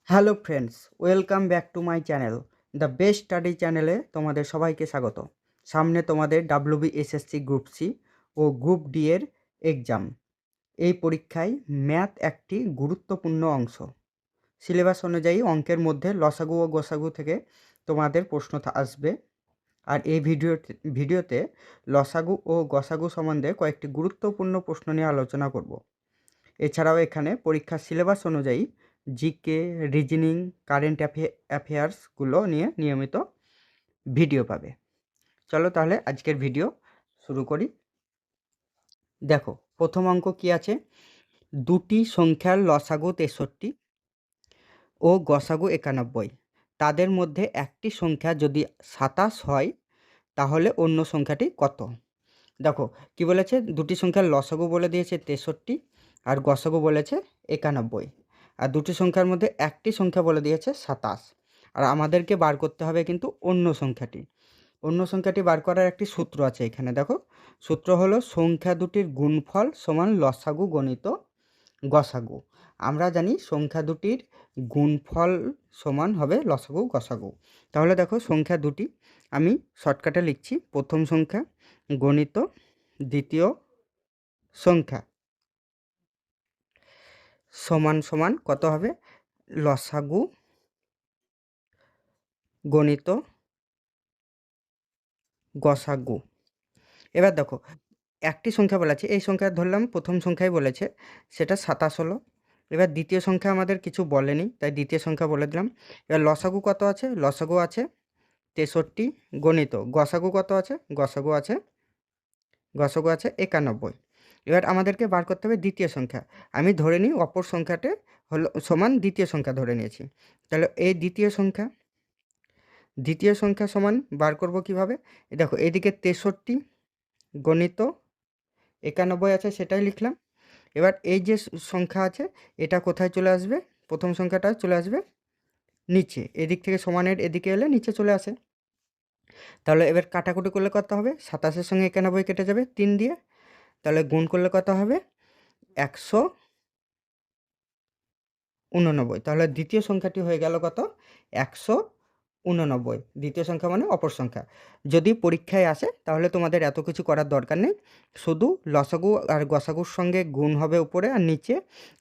Hello friends, welcome back to my channel the best study চ্যানেলে তোমাদের সবাইকে স্বাগত। সামনে তোমাদের WBSSC গ্রুপ সি ও গ্রুপ ডি এর এক্সাম। এই পরীক্ষায় ম্যাথ একটি গুরুত্বপূর্ণ অংশ। সিলেবাস অনুযায়ী অঙ্কের মধ্যে লসাগু ও গোসাগু থেকে তোমাদের প্রশ্ন আসবে। আর এই ভিডিওতে লসাগু ও গসাগু সম্বন্ধে কয়েকটি গুরুত্বপূর্ণ প্রশ্ন নিয়ে আলোচনা করব। এছাড়াও এখানে পরীক্ষার সিলেবাস অনুযায়ী জিকে, রিজনিং, কারেন্ট অ্যাফেয়ার্সগুলো নিয়ে নিয়মিত ভিডিও পাবে। চলো তাহলে আজকের ভিডিও শুরু করি। দেখো, প্রথম অঙ্ক কি আছে? দুটি সংখ্যার লসাগু 63 ও গসাগু 91, তাদের মধ্যে একটি সংখ্যা যদি 27 হয় তাহলে অন্য সংখ্যাটি কত? দেখো কি বলেছে, দুটি সংখ্যার লসাগু বলে দিয়েছে 63 আর গসাগু বলেছে 91, আর দুটি সংখ্যার মধ্যে একটি সংখ্যা বলে দিয়েছে 27। আর আমাদেরকে বার করতে হবে কিন্তু অন্য সংখ্যাটি। অন্য সংখ্যাটি বার করার একটি সূত্র আছে এখানে। দেখো, সূত্র হলো সংখ্যা দুটির গুণফল সমান লসাগু গণিত গসাগু। আমরা জানি সংখ্যা দুটির গুণফল সমান হবে লসাগু গসাগু। তাহলে দেখো, সংখ্যা দুটি আমি শর্টকাটে লিখছি। প্রথম সংখ্যা গণিত দ্বিতীয় সংখ্যা সমান সমান কত হবে? লসাগু গণিত গসাগু। এবার দেখো, একটি সংখ্যা বলেছে, এই সংখ্যা ধরলাম প্রথম সংখ্যাই বলেছে, সেটা 27 হলো। এবার দ্বিতীয় সংখ্যা আমাদের কিছু বলেনি, তাই দ্বিতীয় সংখ্যা বলে দিলাম। এবার লসাগু কত আছে? লসাগু আছে 63 গণিত গসাগু কত আছে? গসাগু আছে 91। এবার আমাদেরকে বার করতে হবে দ্বিতীয় সংখ্যা। আমি ধরে নিই অপর সংখ্যাতে হলো সমান দ্বিতীয় সংখ্যা ধরে নিয়েছি। তাহলে এই দ্বিতীয় সংখ্যা সমান বার করব কিভাবে? দেখো, এদিকে 63 গণিত 91 আছে, সেটাই লিখলাম। এবার এই যে সংখ্যা আছে, এটা কোথায় চলে আসবে? প্রথম সংখ্যাটা চলে আসবে নিচে, এদিক থেকে সমানের এদিকে এলে নিচে চলে আসে। তাহলে এবার কাটাকুটি করলে কত হবে? 27-এর সঙ্গে 91 কেটে যাবে 3 দিয়ে। তাহলে গুণ করলে কত হবে? 189। তাহলে দ্বিতীয় সংখ্যাটি হয়ে গেল কত? 189। দ্বিতীয় সংখ্যা মানে অপর সংখ্যা। যদি পরীক্ষায় আসে তাহলে তোমাদের এত কিছু করার দরকার নেই, শুধু লসাগু আর গসাগুর সঙ্গে গুণ হবে উপরে আর নিচে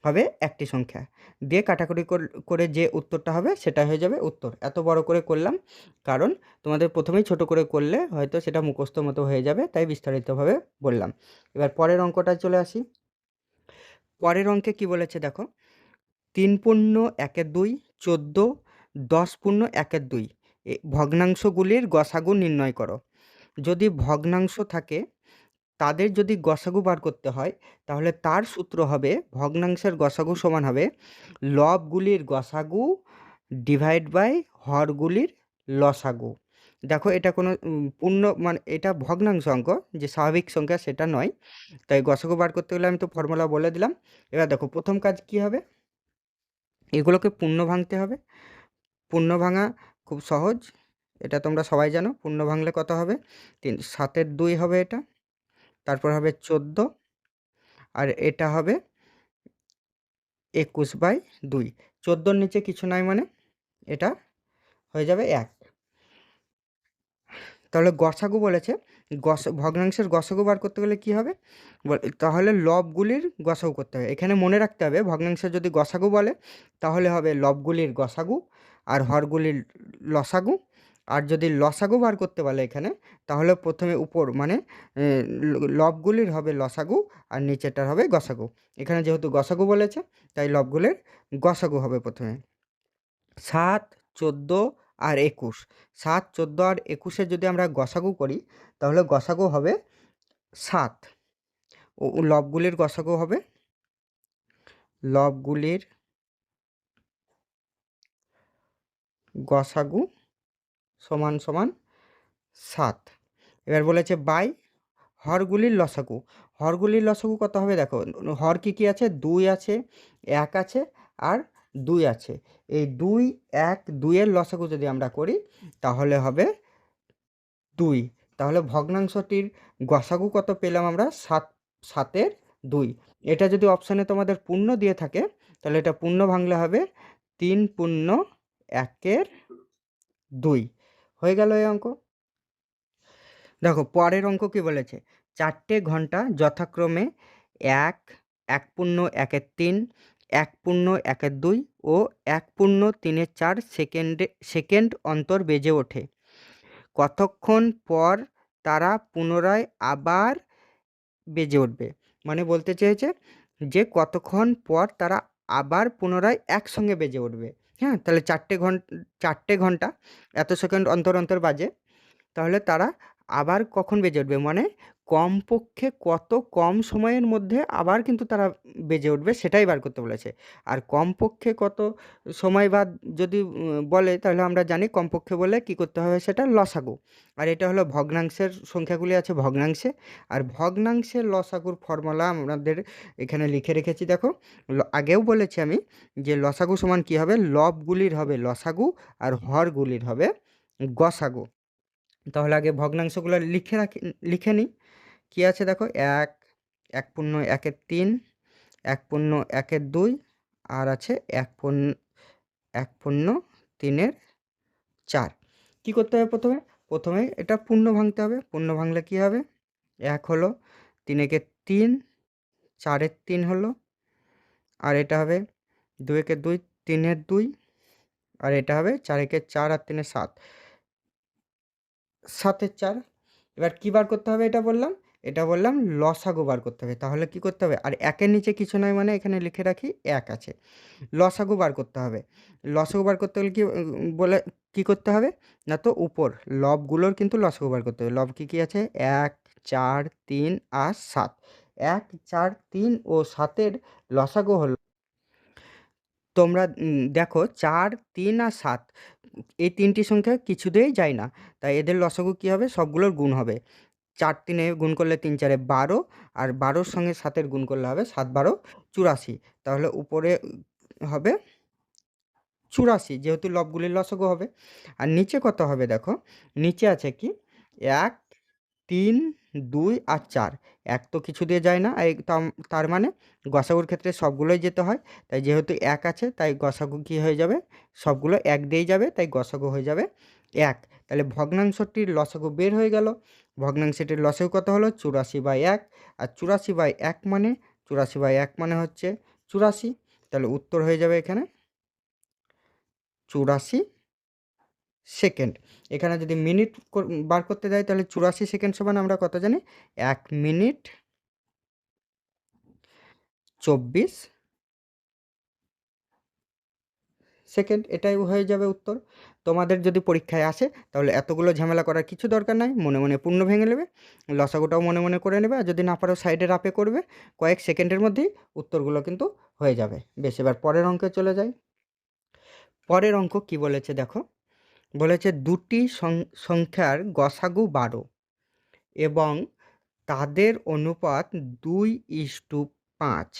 হবে একটি সংখ্যা, দিয়ে কাটাকুটি করে যে উত্তরটা হবে সেটা হয়ে যাবে উত্তর। এত বড় করে করলাম কারণ তোমাদের প্রথমেই ছোট করে করলে হয়তো সেটা মুখস্থ মতো হয়ে যাবে, তাই বিস্তারিতভাবে বললাম। এবার পরের অঙ্কটায় চলে আসি। পরের অঙ্কে কি বলেছে দেখো, 3.1-2, 14, 10.1-2 ভগ্নাংশগুলির গসাগু নির্ণয় করো। যদি ভগ্নাংশ থাকে তাদের যদি গসাগু বার করতে হয় তাহলে তার সূত্র হবে ভগ্নাংশের গসাগু সমান হবে লবগুলির গসাগু ডিভাইড বাই হরগুলির লসাগু। দেখো, এটা কোনো পূর্ণ মানে এটা ভগ্নাংশ অঙ্ক, যে স্বাভাবিক সংখ্যা সেটা নয়, তাই গসাগু বার করতে গেলে আমি তো ফর্মুলা বলে দিলাম। এবার দেখো, প্রথম কাজ কি হবে? এগুলোকে পূর্ণ ভাঙতে হবে। পূর্ণ ভাঙা খুব সহজ, এটা তোমরা সবাই জানো। পূর্ণ ভাঙলে কত হবে? 7-এর 2 হবে এটা, তারপর হবে 14, আর এটা হবে 21/2। 14-র নিচে কিছু নাই মানে এটা হয়ে যাবে 1। তাহলে গসাগু বলেছে, ভগ্নাংশের গসাগু বার করতে গেলে কি হবে? তাহলে লবগুলির গসাগু করতে হবে। এখানে মনে রাখতে হবে, ভগ্নাংশের যদি গসাগু বলে তাহলে হবে লবগুলির গসাগু আর হরগুলির লসাগু। আর যদি লসাগু বার করতে বলে এখানে, তাহলে প্রথমে উপর মানে লবগুলির হবে লসাগু আর নিচেরটার হবে গসাগু। এখানে যেহেতু গসাগু বলেছে তাই লবগুলির গসাগু হবে প্রথমে। 7, 14 আর 21, 7, 14 আর 21-এর যদি আমরা গসাগু করি তাহলে গসাগু হবে 7 ও লবগুলির গসাগু হবে লবগুলির গসাগু সমান সমান 7। এবার বলেছে বাই হরগুলির লসাগু। হরগুলির লসাগু কত হবে? দেখো, হর কী কী আছে? 2 আছে, 1 আছে আর 2 আছে। এই 2, 1, 2-এর লসাগু যদি আমরা করি তাহলে হবে 2। তাহলে ভগ্নাংশটির গসাগু কত পেলাম আমরা? 7-এর 2। এটা যদি অপশানে তোমাদের পূর্ণ দিয়ে থাকে তাহলে এটা পূর্ণ ভাঙলে হবে 3×1/2 হয়ে গেল এই অঙ্ক। দেখো পরের অঙ্ক কি বলেছে, 4টে ঘন্টা যথাক্রমে 1, 1.1/3, 1.1/2 ও 1.3/4 সেকেন্ড অন্তর বেজে ওঠে। কতক্ষণ পর তারা পুনরায় আবার বেজে উঠবে? মানে বলতে চেয়েছে যে কতক্ষণ পর তারা আবার পুনরায় একসঙ্গে বেজে উঠবে। হ্যাঁ, তাহলে 4টে ঘন্টা এত সেকেন্ড অন্তর অন্তর বাজে, তাহলে তারা আবার কখন বেজে উঠবে, মানে কমপক্ষে কত কম সময়ের মধ্যে আবার কিন্তু তারা বেজে উঠবে সেটাই বার করতে বলেছে। আর কমপক্ষে কত সময় বাদ যদি বলে, তাহলে আমরা জানি কমপক্ষে বলে কি করতে হবে, সেটা লসাগু। আর এটা হলো ভগ্নাংশের সংখ্যাগুলি আছে ভগ্নাংশে, আর ভগ্নাংশের লসাগুর ফর্মুলা আমাদের এখানে লিখে রেখেছি। দেখো আগেও বলেছি আমি যে লসাগু সমান কী হবে, লবগুলির হবে লসাগু আর হরগুলির হবে গসাগু। তাহলে আগে ভগ্নাংশগুলো লিখে নিই। কী আছে দেখো, 1, 1.1/3, 1.1/2 আর আছে 1.3/4। কী করতে হবে, প্রথমে এটা পূর্ণ ভাঙতে হবে। পূর্ণ ভাঙলে কী হবে, 1 হলো, 3 3, 4 3 হলো, আর এটা হবে 2 2, 3 2, আর এটা হবে 4 4 আর 3 7, 7 4। এবার কী বার করতে হবে, এটা বললাম লসাগু বার করতে হবে। তাহলে কি করতে হবে, আর 1-এর নিচে কিছু নয়, মানে এখানে লিখে রাখি 1 আছে। লসাগু বার করতে হবে। লসাগু বার করতে হলে কী করতে হবে না, তো উপর লবগুলোর কিন্তু লসাগু বার করতে হবে। লব কী আছে, 1, 4, 3 আর 7। 1, 4, 3 ও 7-এর লসাগু হলো, তোমরা দেখো 4, 3 আর 7 এই তিনটি সংখ্যা কিছুতেই যায় না, তাই এদের লসাগু কী হবে, সবগুলোর গুণ হবে। 4 3-এ গুণ করলে 3 4-এ 12, আর 12-র সঙ্গে 7-এর গুণ করলে হবে 7 12 84। তাহলে উপরে হবে 84, যেহেতু লবগুলির লসাগু হবে। আর নিচে কত হবে, দেখো নিচে আছে কি 1, 3, 2 আর 4। 1 তো কিছু দিয়ে যায় না, তার মানে গসাগুর ক্ষেত্রে সবগুলোই যেতে হয়। তাই যেহেতু 1 আছে, তাই গসাগু কী হয়ে যাবে, সবগুলো 1 দিয়েই যাবে, তাই গসাগু হয়ে যাবে 1। তাহলে ভগ্নাংশটির লসাগু বের হয়ে গেল। ভগ্নাংশটির লসাগু কত হলো, 84/1। আর 84/1 মানে 84/1 মানে হচ্ছে 84। তাহলে উত্তর হয়ে যাবে এখানে 84 সেকেন্ড। এখানে যদি মিনিট বার করতে যাই, তাহলে 84 সেকেন্ড সমান আমরা কত জানি, 1 মিনিট 24 সেকেন্ড। এটাই হয়ে যাবে উত্তর। তোমাদের যদি পরীক্ষায় আসে, তাহলে এতগুলো ঝামেলা করার কিছু দরকার নাই, মনে মনে পূর্ণ ভেঙে নেবে, লসাগুটাও মনে মনে করে নেবে, আর যদি না পারো সাইডে রাপে করবে, কয়েক সেকেন্ডের মধ্যেই উত্তরগুলো কিন্তু হয়ে যাবে। বেশ, এবার পরের অঙ্কে চলে যাই। পরের অঙ্ক কি বলেছে দেখো, বলেছে দুটি সংখ্যার গসাগু 12 এবং তাদের অনুপাত 2:5,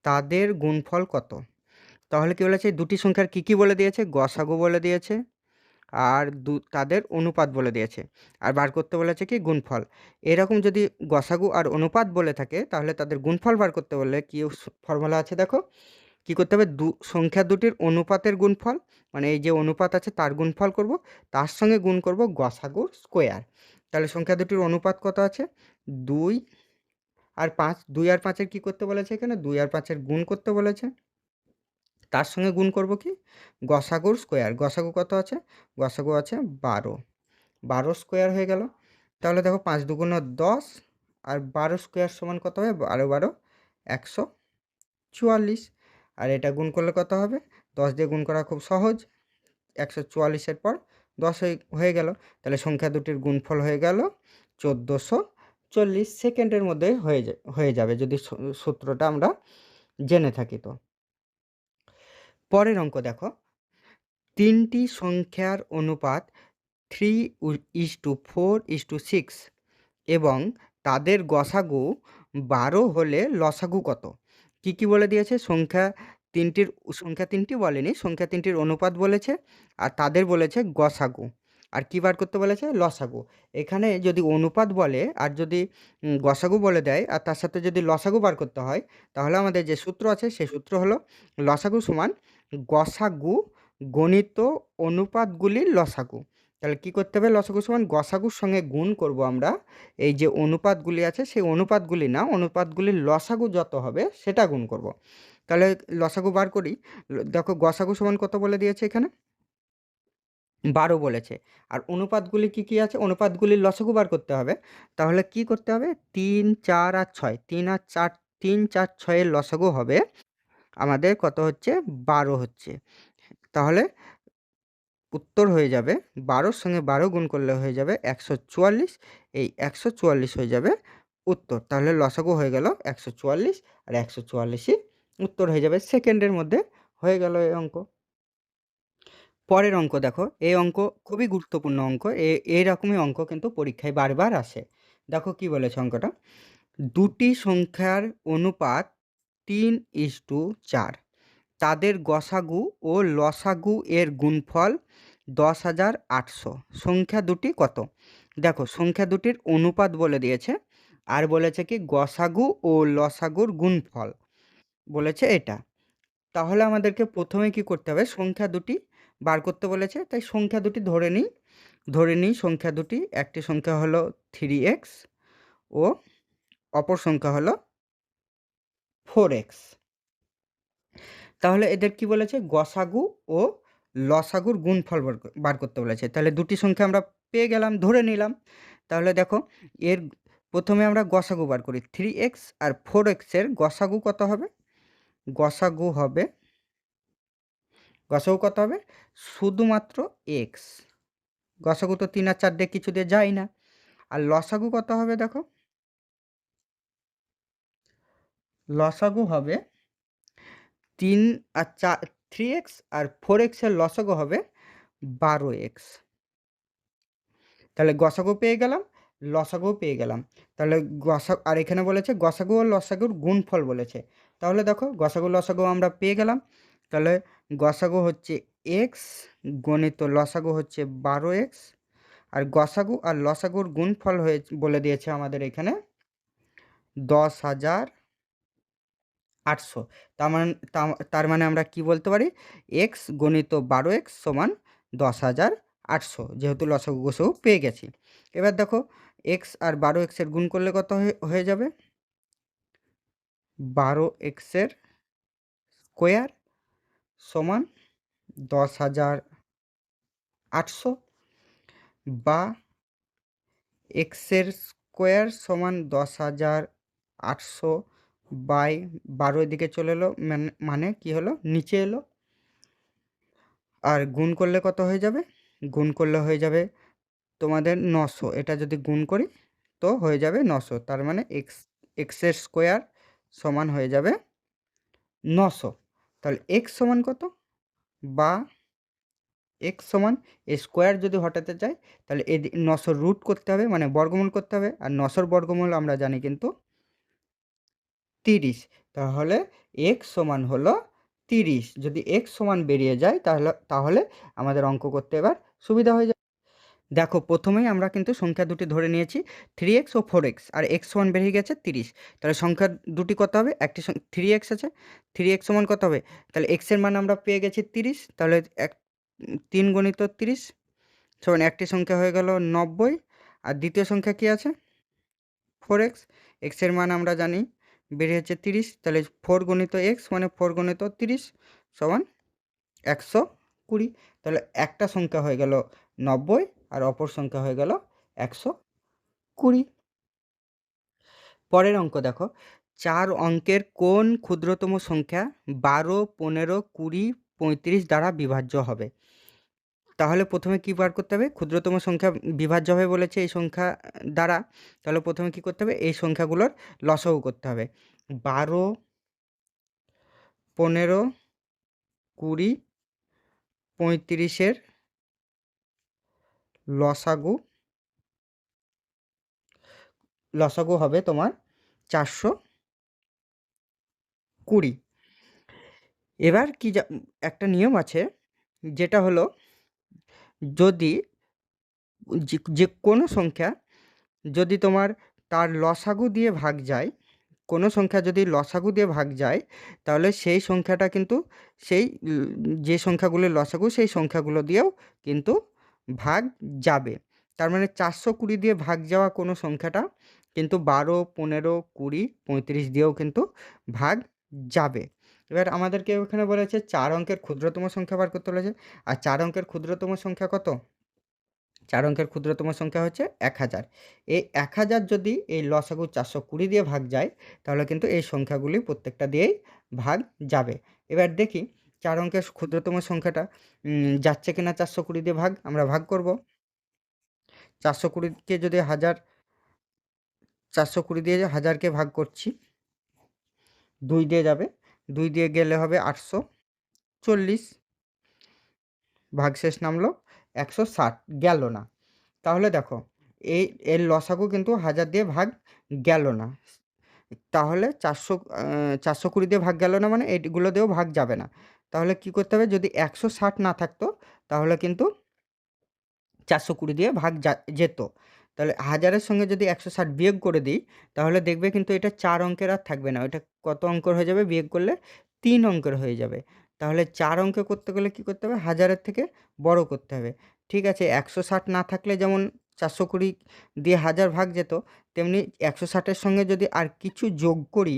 তাদের গুণফল কত? তাহলে কী বলেছে, দুটি সংখ্যার কী বলে দিয়েছে, গসাগু বলে দিয়েছে, আর তাদের অনুপাত বলে দিয়েছে, আর বার করতে বলেছে কি গুণফল। এরকম যদি গসাগু আর অনুপাত বলে থাকে, তাহলে তাদের গুণফল বার করতে বললে কী ফর্মুলা আছে দেখো, কী করতে হবে, সংখ্যা দুটির অনুপাতের গুণফল, মানে এই যে অনুপাত আছে তার গুণফল করব, তার সঙ্গে গুণ করব গসাগুর স্কোয়ার। তাহলে সংখ্যা দুটির অনুপাত কত আছে, 2 আর 5। 2 আর 5-এর কী করতে বলেছে, এখানে 2 আর 5-এর গুণ করতে বলেছে, তার সঙ্গে গুণ করব কি গসাগুর স্কোয়ার। গসাগু কত আছে, গসাগু আছে 12, 12 স্কোয়ার হয়ে গেল। তাহলে দেখো 5 2 10, আর 12 স্কোয়ার সমান কত হবে, 12 12 144। আর এটা গুণ করলে কত হবে, 10 দিয়ে গুণ করা খুব সহজ, 144-এর পর 10 হয়ে গেল। তাহলে সংখ্যা দুটির গুণফল হয়ে গেল 1440 সেকেন্ডের মধ্যে হয়ে যাবে, যদি সূত্রটা আমরা জেনে থাকি। তো পরের অঙ্ক দেখো, তিনটি সংখ্যার অনুপাত 3:4:6 এবং তাদের গসাগু 12 হলে লসাগু কত? কী বলে দিয়েছে, সংখ্যা তিনটি বলেনি, সংখ্যা তিনটির অনুপাত বলেছে, আর তাদের বলেছে গসাগু, আর কী বার করতে বলেছে, লসাগু। এখানে যদি অনুপাত বলে আর যদি গসাগু বলে দেয়, আর তার সাথে যদি লসাগু বার করতে হয়, তাহলে আমাদের যে সূত্র আছে সেই সূত্র হলো লসাগু সমান গসাগু গণিত অনুপাতগুলির লসাগু। তাহলে কি করতে হবে, লসাগু সমান গসাগুর সঙ্গে গুণ করব আমরা এই যে অনুপাতগুলি আছে সেই অনুপাতগুলি না, অনুপাতগুলির লসাগু যত হবে সেটা গুণ করব। তাহলে লসাগু বার করি। দেখো গসাগু সমান কত বলে দিয়েছে এখানে, 12 বলেছে। আর অনুপাতগুলি কি কি আছে, অনুপাতগুলির লসাগু বার করতে হবে। তাহলে কি করতে হবে, 3, 4 আর 6, 3 আর 4, 3, 4, 6 এর লসাগু হবে আমাদের কত হচ্ছে, 12 হচ্ছে। তাহলে উত্তর হয়ে যাবে 12-র সঙ্গে 12 গুণ করলে হয়ে যাবে 144। এই 144 হয়ে যাবে উত্তর। তাহলে লসাগু হয়ে গেল 144, আর 144ই উত্তর হয়ে যাবে। সেকেন্ডের মধ্যে হয়ে গেল এই অঙ্ক। পরের অঙ্ক দেখো, এই অঙ্ক খুবই গুরুত্বপূর্ণ অঙ্ক। এইরকমই অঙ্ক কিন্তু পরীক্ষায় বারবার আসে। দেখো কি বলেছে অঙ্কটা, দুটি সংখ্যার অনুপাত 3:4, তাদের গসাগু ও লসাগু এর গুণফল 10,800। সংখ্যা দুটি কত? দেখো সংখ্যা দুটির অনুপাত বলে দিয়েছে, আর বলেছে কি গসাগু ও লসাগুর গুণফল বলেছে এটা। তাহলে আমাদেরকে প্রথমে কি করতে হবে, সংখ্যা দুটি বার করতে বলেছে, তাই সংখ্যা দুটি ধরে নিই সংখ্যা দুটি। একটি সংখ্যা হলো 3x ও অপর সংখ্যা হলো 4x। তাহলে এদের কি বলেছে, গসাগু ও লসাগুর গুণফল বার করতে বলেছে। তাহলে দুটি সংখ্যা আমরা পেয়ে গেলাম, ধরে নিলাম। তাহলে দেখো এর প্রথমে আমরা গসাগু বার করি। 3x আর 4x এর গসাগু কত হবে, গসাগু কত হবে, শুধুমাত্র x। গসাগু তো 3 আর 4 দিয়ে কিছু দিয়ে যায় না। আর লসাগু কত হবে, দেখো লসাগু হবে 3x আর 4x এর লসাগু হবে 12x। তাহলে গসাগু পেয়ে গেলাম, লসাগুও পেয়ে গেলাম। তাহলে আর এখানে বলেছে গসাগু ও লসাগুর গুণফল বলেছে। তাহলে দেখো গসাগু লসাগু আমরা পেয়ে গেলাম। তাহলে গসাগু হচ্ছে x গণিত লসাগু হচ্ছে 12x, আর গসাগু আর লসাগুর গুণফল হয়ে বলে দিয়েছে আমাদের এখানে 10,800। তার মানে আমরা কি বলতে পারি, x গণিত 12x সমান 10,800, যেহেতু লসাগু গসাগু পেয়ে গেছি। এবার দেখো x আর 12x এর গুণ করলে কত হয়ে যাবে, 12x এর স্কোয়ার সমান 10,800, বা x এর স্কোয়ার সমান 10,800 বাই 12 এদিকে চলে এলো, মানে কি হলো, নিচে এলো। আর গুণ করলে কত হয়ে যাবে, গুণ করলে হয়ে যাবে তোমাদের 900। এটা যদি গুণ করি তো হয়ে যাবে 900। তার মানে এক্স এর স্কোয়ার সমান হয়ে যাবে 900। তাহলে এক্স সমান কত, বা এক্স সমান স্কোয়ার যদি হটাতে চাই তাহলে 900 রুট করতে হবে, মানে বর্গমূল করতে হবে। আর 900 বর্গমূল আমরা জানি কিন্তু 30। তাহলে এক্স সমান হলো 30। যদি এক্স সমান বেরিয়ে যায় তাহলে আমাদের অঙ্ক করতে এবার সুবিধা হয়ে যাবে। দেখো প্রথমেই আমরা কিন্তু সংখ্যা দুটি ধরে নিয়েছি, 3x ও 4x, আর x সমান বেরিয়ে গেছে 30। তাহলে সংখ্যা দুটি কত হবে, একটি 3x আছে, 3x সমান কত হবে, তাহলে x এর মান আমরা পেয়ে গেছি 30। তাহলে 3 গণিত 30 সমান একটি সংখ্যা হয়ে গেল 90, আর দ্বিতীয় সংখ্যা কি আছে 4x। x এর মান আমরা জানি বেরিয়েছে 30। তাহলে 4 গণিত x মানে 4 গণিত 30 সমান 120। তাহলে একটা সংখ্যা হয়ে গেল 90, আর অপর সংখ্যা হয়ে গেল 120। পরের অঙ্ক দেখো, 4 অঙ্কের কোন ক্ষুদ্রতম সংখ্যা 12, 15, 20, 35 দ্বারা বিভাজ্য হবে? তাহলে প্রথমে কি বার করতে হবে, ক্ষুদ্রতম সংখ্যা বিভাজ্য হবে বলেছে এই সংখ্যা দ্বারা। তাহলে প্রথমে কি করতে হবে, এই সংখ্যাগুলোর লসাগু করতে হবে। 12, 15, 20, 35-এর লসাগু হবে তোমার 420। এবার কি একটা নিয়ম আছে, যেটা হলো যদি যে কোনো সংখ্যা যদি তোমার তার লসাগু দিয়ে ভাগ যায়, কোনো সংখ্যা যদি লসাগু দিয়ে ভাগ যায় তাহলে সেই সংখ্যাটা কিন্তু সেই যে সংখ্যাগুলো লসাগু সেই সংখ্যাগুলো দিয়েও কিন্তু ভাগ যাবে। তার মানে 420 দিয়ে ভাগ যাওয়া কোনো সংখ্যাটা কিন্তু 12, 15, 20, 35 দিয়েও কিন্তু ভাগ যাবে। এবার আমাদেরকে ওখানে বলেছে 4 অঙ্কের ক্ষুদ্রতম সংখ্যা বার করতে বলেছে। আর 4 অঙ্কের ক্ষুদ্রতম সংখ্যা কত? 4 অঙ্কের ক্ষুদ্রতম সংখ্যা হচ্ছে 1000। এই 1000 যদি এই লসাগু 420 দিয়ে ভাগ যায় তাহলে কিন্তু এই সংখ্যাগুলি প্রত্যেকটা দিয়েই ভাগ যাবে। এবার দেখি 4 অঙ্কের ক্ষুদ্রতম সংখ্যাটা যাচ্ছে কিনা 420 দিয়ে ভাগ। আমরা ভাগ করব। 420কে যদি 420 দিয়ে 1000কে ভাগ করছি, 2 দিয়ে যাবে, 2 দিয়ে গেলে হবে 840, ভাগশেষ নামলো 160, গেল না। তাহলে দেখো এর লসাগু কিন্তু 1000 দিয়ে ভাগ গেল না। তাহলে 420 দিয়ে ভাগ গেল না মানে এইগুলো দিয়েও ভাগ যাবে না। তাহলে কি করতে হবে? যদি 160 না থাকতো তাহলে কিন্তু 420 দিয়ে ভাগ যেত। তাহলে 1000-এর সঙ্গে যদি 160 বিয়োগ করে দিই তাহলে দেখবে কিন্তু এটা 4 অঙ্কের আর থাকবে না। ওইটা কত অঙ্কের হয়ে যাবে? বিয়োগ করলে 3 অঙ্কের হয়ে যাবে। তাহলে 4 অঙ্ক করতে গেলে কী করতে হবে? 1000-এর থেকে বড় করতে হবে। ঠিক আছে, 160 না থাকলে যেমন 420 দিয়ে 1000 ভাগ যেত, তেমনি 160-এর সঙ্গে যদি আর কিছু যোগ করি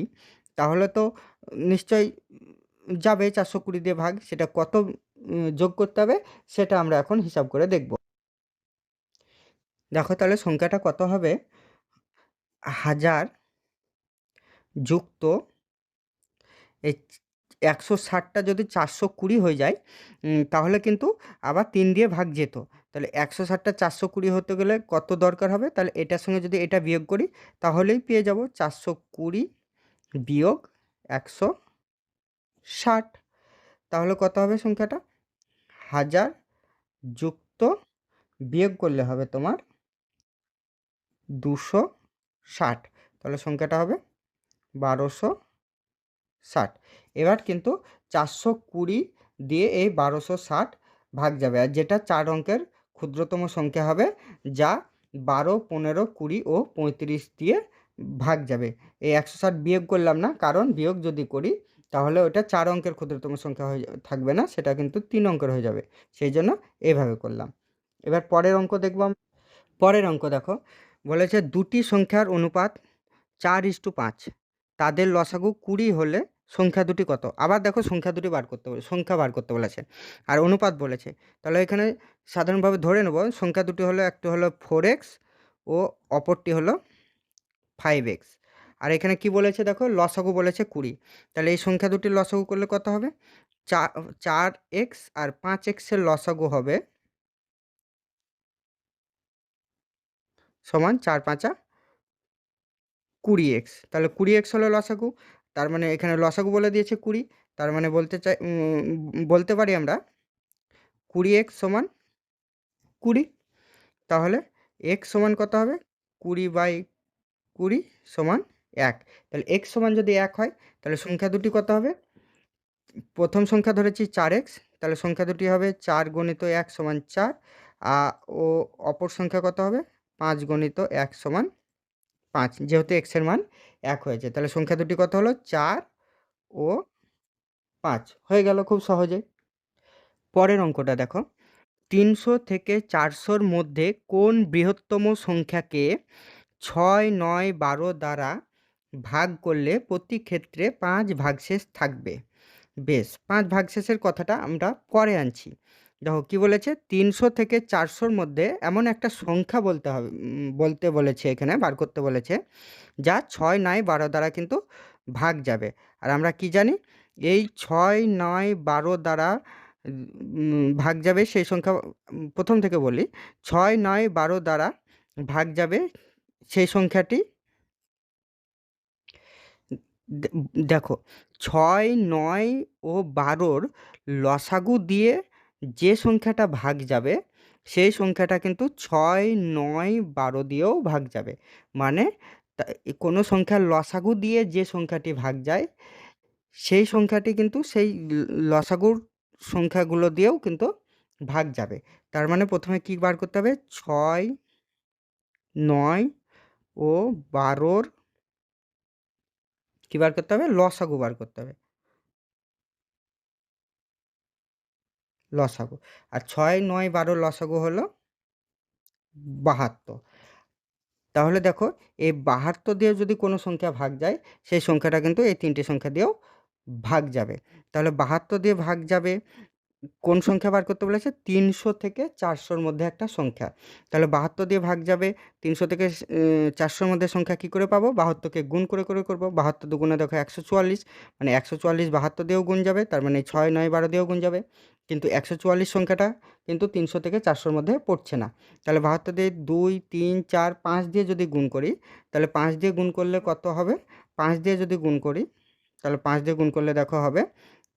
তাহলে তো নিশ্চয়ই যাবে 420 দিয়ে ভাগ। সেটা কত যোগ করতে হবে সেটা আমরা এখন হিসাব করে দেখব। দেখো তাহলে সংখ্যাটা কত হবে? 1000 যুক্ত এই 160টা যদি 420 হয়ে যায় তাহলে কিন্তু আবার 3 দিয়ে ভাগ যেত। তাহলে 160টা 420 হতে গেলে কত দরকার হবে? তাহলে এটার সঙ্গে যদি এটা বিয়োগ করি তাহলেই পেয়ে যাব 420 বিয়োগ 160। তাহলে কত হবে সংখ্যাটা? 1000 যুক্ত বিয়োগ করলে হবে তোমার 260। তাহলে সংখ্যাটা হবে 1260। এবার কিন্তু 420 দিয়ে এই 1260 ভাগ যাবে, আর যেটা 4 অঙ্কের ক্ষুদ্রতম সংখ্যা হবে যা 12, 15, 20 ও 35 দিয়ে ভাগ যাবে। এই 160 বিয়োগ করলাম না, কারণ বিয়োগ যদি করি তাহলে ওটা 4 অঙ্কের ক্ষুদ্রতম সংখ্যা হয়ে থাকবে না, সেটা কিন্তু 3 অঙ্কের হয়ে যাবে। সেই জন্য এইভাবে করলাম। এবার পরের অঙ্ক দেখব। পরের অঙ্ক দেখো, বলেছে দুটি সংখ্যার অনুপাত 4:5, তাদের লসাগু 20 হলে সংখ্যা দুটি কত? আবার দেখো সংখ্যা বার করতে বলেছে আর অনুপাত বলেছে। তাহলে এখানে সাধারণভাবে ধরে নেব সংখ্যা দুটি হলো, একটি হলো 4x ও অপরটি হলো 5x। আর এখানে কি বলেছে দেখো? লসাগু বলেছে 20। তাহলে এই সংখ্যা দুটির লসাগু করলে কত হবে? 4x আর 5x এর লসাগু হবে সমান 4 5 20x। তাহলে 20x হলো লসাগু। তার মানে এখানে লসাগু বলে দিয়েছে 20। তার মানে বলতে পারি আমরা 20x সমান 20। তাহলে x সমান কত হবে? 20/20 সমান 1। তাহলে x সমান যদি 1 হয় তাহলে সংখ্যা দুটি কত হবে? প্রথম সংখ্যা ধরেছি 4x, তাহলে সংখ্যা দুটি হবে 4 গুণিত 1 সমান 4, ও অপর সংখ্যা কত হবে? 5 গুণিত 1 সমান 5। যেহেতু x এর মান 1 হয়েছে তাহলে সংখ্যা দুটি কত হলো? 4 ও 5 হয়ে গেল খুব সহজে। পরের অঙ্কটা দেখো, 300 থেকে 400-র মধ্যে কোন বৃহত্তম সংখ্যাকে 6, 9, 12 দ্বারা ভাগ করলে প্রতি ক্ষেত্রে 5 ভাগশেষ থাকবে? বেশ, 5 ভাগশেষের কথাটা আমরা পরে আনছি। দেখো কি বলেছে? 300 থেকে 400-র মধ্যে এমন একটা সংখ্যা বলতে বলেছে, এখানে বার করতে বলেছে যা 6, 9, 12 দ্বারা কিন্তু ভাগ যাবে। আর আমরা কি জানি? এই 6, 9, 12 দ্বারা ভাগ যাবে সেই সংখ্যা। প্রথম থেকে বলি, 6, 9, 12 দ্বারা ভাগ যাবে সেই সংখ্যাটি। দেখো 6, 9 ও 12-র লসাগু দিয়ে যে সংখ্যাটা ভাগ যাবে সেই সংখ্যাটা কিন্তু 6, 9, 12 দিয়েও ভাগ যাবে। মানে কোনো সংখ্যার লসাগু দিয়ে যে সংখ্যাটি ভাগ যায় সেই সংখ্যাটি কিন্তু সেই লসাগুর সংখ্যাগুলো দিয়েও কিন্তু ভাগ যাবে। তার মানে প্রথমে কি বার করতে হবে? 6, 9 ও 12-র কী বার করতে হবে? লসাগু বার করতে হবে, লসাগু। আর 6, 9, 12 লসাগু হলো 72। তাহলে দেখো এই 72 দিয়ে যদি কোনো সংখ্যা ভাগ যায়, সেই সংখ্যাটা কিন্তু এই 3টে সংখ্যা দিয়েও ভাগ যাবে। তাহলে 72 দিয়ে ভাগ যাবে, কোন সংখ্যা বার করতে বলেছে? 300 থেকে 400-র মধ্যে একটা সংখ্যা। তাহলে 72 দিয়ে ভাগ যাবে, 300 থেকে 400-র মধ্যে সংখ্যা কী করে পাবো? 72কে গুণ করে করবো। 72 দুগুণে দেখো 144, মানে 144 72 দিয়েও গুণ যাবে, তার মানে 6, 9, 12 দিয়েও গুণ যাবে। কিন্তু 144 সংখ্যাটা কিন্তু 300 থেকে 400-র মধ্যে পড়ছে না। তাহলে 72 দিয়ে 2, 3, 4, 5 দিয়ে যদি গুণ করি, তাহলে 5 দিয়ে গুণ করলে কত হবে? 5 দিয়ে যদি গুণ করি, তাহলে 5 দিয়ে গুণ করলে দেখো হবে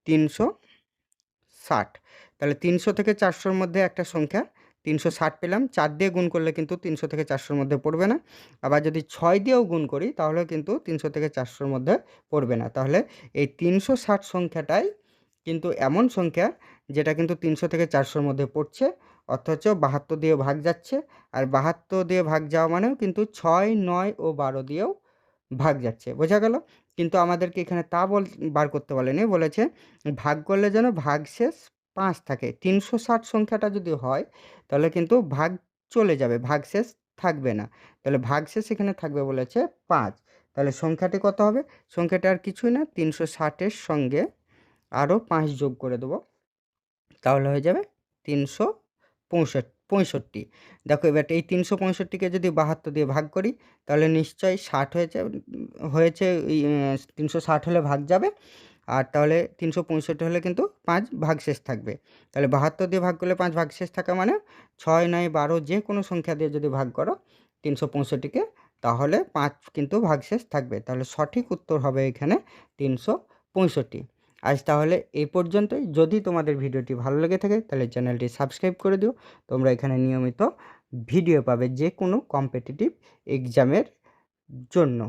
360। তাহলে 300 থেকে 400-র মধ্যে একটা সংখ্যা 360 পেলাম। 4 দিয়ে গুণ করলে কিন্তু 300 থেকে 400-র মধ্যে পড়বে না। আবার যদি 6 দিয়েও গুণ করি, তাহলে কিন্তু 300 থেকে 400-র মধ্যে পড়বে না। তাহলে এই 360 সংখ্যাটাই কিন্তু এমন সংখ্যা যেটা কিন্তু 300 থেকে 400-র মধ্যে পড়ছে, অথচ 72 দিয়ে ভাগ যাচ্ছে। আর 72 দিয়ে ভাগ যাওয়া মানেও কিন্তু 6, 9 ও 12 দিয়েও ভাগ যাচ্ছে। বোঝা গেল? কিন্তু আমাদেরকে এখানে তা বার করতে বলেনি, বলেছে ভাগ করলে যেন ভাগশেষ 5 থাকে। 360 সংখ্যাটা যদি হয়, তাহলে কিন্তু ভাগ চলে যাবে, ভাগশেষ থাকবে না। তাহলে ভাগশেষ এখানে থাকবে বলেছে 5। তাহলে সংখ্যাটি কত হবে? সংখ্যাটা আর কিছুই না, 360-এর সঙ্গে আরও 5 যোগ করে দেবো, তাহলে হয়ে যাবে 365। দেখো এবার এই 365-কে যদি 72 দিয়ে ভাগ করি, তাহলে নিশ্চয়ই 60 হয়েছে। 360 হলে ভাগ যাবে, আর তাহলে 365 হলে কিন্তু 5 ভাগশেষ থাকবে। তাহলে 72 দিয়ে ভাগ করলে 5 ভাগশেষ থাকা মানে 6, 9, 12 যে কোনো সংখ্যা দিয়ে যদি ভাগ করো 365-কে, তাহলে 5 কিন্তু ভাগশেষ থাকবে। তাহলে সঠিক উত্তর হবে এখানে 365। আজ তাহলে এই পর্যন্তই। যদি তোমাদের ভিডিওটি ভালো লেগে থাকে, তাহলে চ্যানেলটি সাবস্ক্রাইব করে দিও। তোমরা এখানে নিয়মিত ভিডিও পাবে যে কোনো কম্পিটিটিভ এক্সামের জন্য।